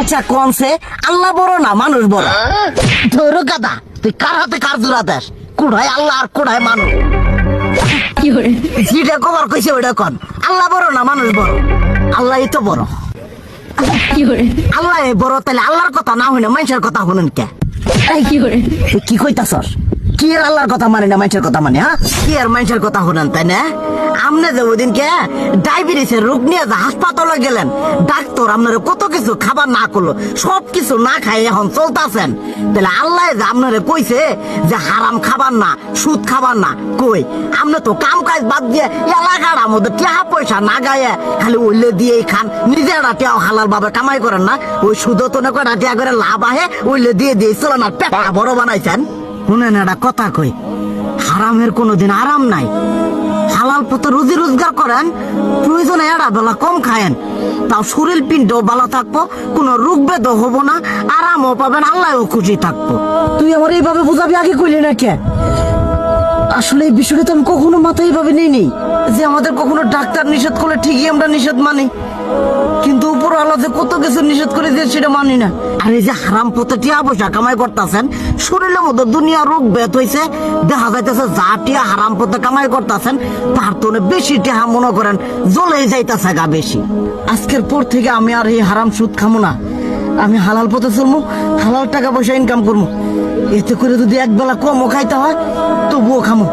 আচ্ছা কনসে আল্লাহ বড় না মানুষ বড়? ধরো গাদা, তুই কার হাতে কার জোড়া দেশ? কুড়ায় আল্লাহ আর কুড়ায় মানুষ। যেটা কবার কইছে ওইটা কন। আল্লাহ বড় না মানুষ বড়? আল্লাহ তো বড়। আল্লাহ বড়, তাহলে আল্লাহর কথা না হই না মানুষের কথা শুনেন কে? কি কইতাছস? কি আর আল্লাহর কথা মানে না মানুষের কথা মানে? হ্যাঁ, কি আর মানুষের কথা শুনেন তাই না? আমনে যে ওই দিনকে ডায়াবেটিসের রোগ নিয়ে যে হাসপাতালে গেলেন, ডাক্তার আপনারা কত কিছু খাবার না করলো, সব কিছু না খাই এখন চলতেছেন। তাহলে আল্লাহ যে আপনারা কইছে যে হারাম খাবার না, সুদ খাবার না, কই আপনি তো কাম কাজ বাদ দিয়ে এলাকার আমাদের টাকা পয়সা না গায়ে খালি ওইলে দিয়েই খান, নিজেরা টেও হালাল ভাবে কামাই করেন না, ওই সুদ তো না করে টেয়া করে লাভ আহে ওইলে দিয়ে দিয়ে চলেন আর পেটা বড় বানাইছেন। শুনেন একটা কথা কই, হারামের কোনোদিন আরাম নাই। হালাল পথে রুজি রোজগার করেন, প্রয়োজনে এড়া বেলা কম খায়েন, তাও শরীর পিণ্ডও ভালো থাকবো, কোনো রোগ বেদও হবো না, আরামও পাবেন, আল্লাহও খুশি থাকবো। তুই আমার এইভাবে বুঝাবি আগে কইলি না কে? আসলে এই বিষয়টা তো আমি কখনো মাথায় এইভাবে নিইনি যে আমাদের কখনো ডাক্তার নিষেধ করলে ঠিকই আমরা নিষেধ মানি, কিন্তু উপর আল্লাহ যে কত কিছু নিষেধ করে দিয়ে সেটা মানি না। আর এই যে হারাম পথে টিয়া পয়সা কামাই করতেছেন, শরীরের মধ্যে দুনিয়া রোগ বেত হয়েছে, দেখা যাইতেছে যা টিয়া হারাম পথে কামাই করতেছেন তার তো বেশি টিয়া মনে করেন জ্বলে যাইতেছে গা বেশি। আজকের পর থেকে আমি আর এই হারাম সুদ খামো না, আমি হালাল পথে চলবো, হালাল টাকা পয়সা ইনকাম করবো। এতে করে যদি একবেলা কমও খাইতে হয় তবুও খামো,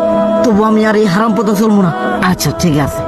তবু আমি আর এই হারাম পথে চলবো না। আচ্ছা ঠিক আছে।